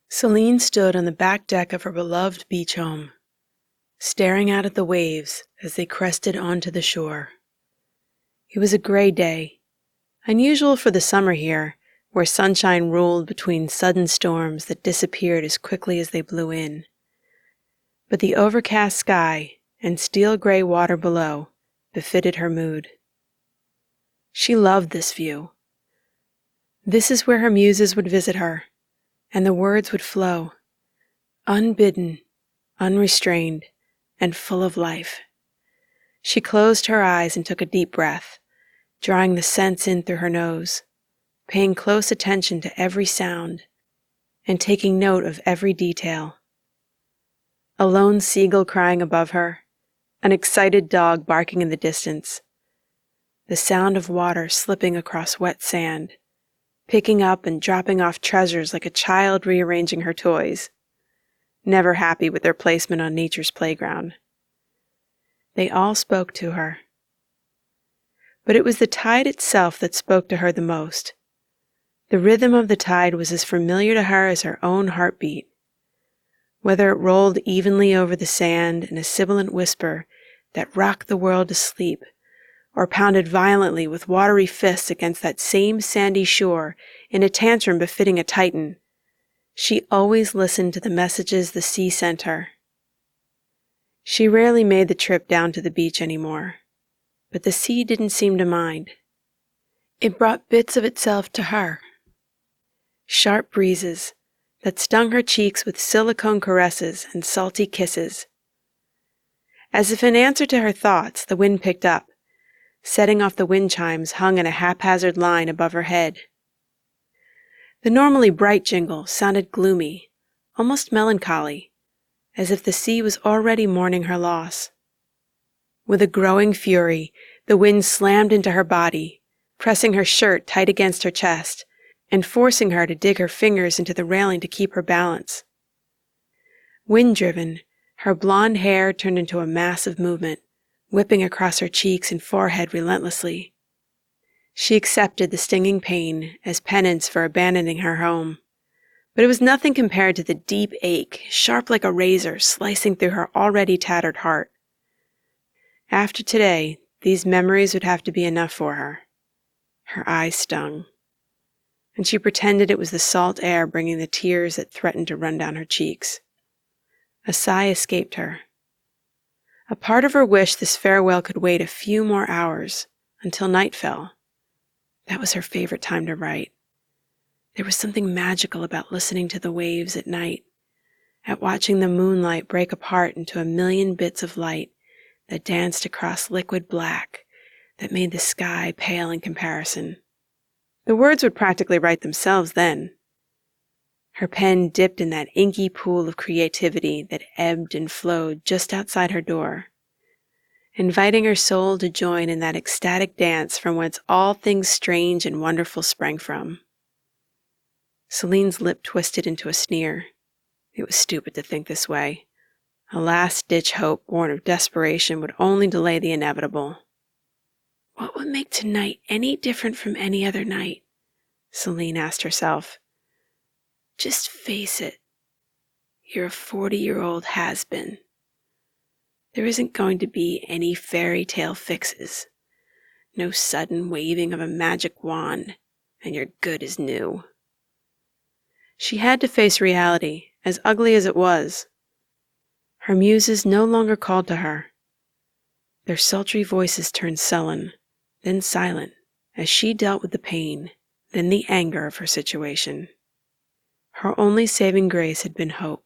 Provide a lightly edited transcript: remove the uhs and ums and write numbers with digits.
Selene stood on the back deck of her beloved beach home, staring out at the waves as they crested onto the shore. It was a gray day, unusual for the summer here, where sunshine ruled between sudden storms that disappeared as quickly as they blew in. But the overcast sky and steel-gray water below befitted her mood. She loved this view. This is where her muses would visit her, and the words would flow, unbidden, unrestrained, and full of life. She closed her eyes and took a deep breath, drawing the scents in through her nose, paying close attention to every sound, and taking note of every detail. A lone seagull crying above her, an excited dog barking in the distance, the sound of water slipping across wet sand, picking up and dropping off treasures like a child rearranging her toys, never happy with their placement on nature's playground. They all spoke to her. But it was the tide itself that spoke to her the most. The rhythm of the tide was as familiar to her as her own heartbeat. Whether it rolled evenly over the sand in a sibilant whisper that rocked the world to sleep, or pounded violently with watery fists against that same sandy shore in a tantrum befitting a titan, she always listened to the messages the sea sent her. She rarely made the trip down to the beach anymore, but the sea didn't seem to mind. It brought bits of itself to her. Sharp breezes that stung her cheeks with silicone caresses and salty kisses. As if in answer to her thoughts, the wind picked up, setting off the wind chimes hung in a haphazard line above her head. The normally bright jingle sounded gloomy, almost melancholy, as if the sea was already mourning her loss. With a growing fury, the wind slammed into her body, pressing her shirt tight against her chest, and forcing her to dig her fingers into the railing to keep her balance. Wind-driven, her blonde hair turned into a mass of movement, whipping across her cheeks and forehead relentlessly. She accepted the stinging pain as penance for abandoning her home, but it was nothing compared to the deep ache, sharp like a razor, slicing through her already tattered heart. After today, these memories would have to be enough for her. Her eyes stung, and she pretended it was the salt air bringing the tears that threatened to run down her cheeks. A sigh escaped her. A part of her wished this farewell could wait a few more hours, until night fell. That was her favorite time to write. There was something magical about listening to the waves at night, at watching the moonlight break apart into a million bits of light that danced across liquid black that made the sky pale in comparison. The words would practically write themselves then. Her pen dipped in that inky pool of creativity that ebbed and flowed just outside her door, inviting her soul to join in that ecstatic dance from whence all things strange and wonderful sprang from. Selene's lip twisted into a sneer. It was stupid to think this way. A last-ditch hope born of desperation would only delay the inevitable. What would make tonight any different from any other night? Selene asked herself. Just face it. You're a 40-year-old has-been. There isn't going to be any fairy tale fixes. No sudden waving of a magic wand, and you're good as new. She had to face reality, as ugly as it was. Her muses no longer called to her. Their sultry voices turned sullen, then silent, as she dealt with the pain, then the anger of her situation. Her only saving grace had been hope.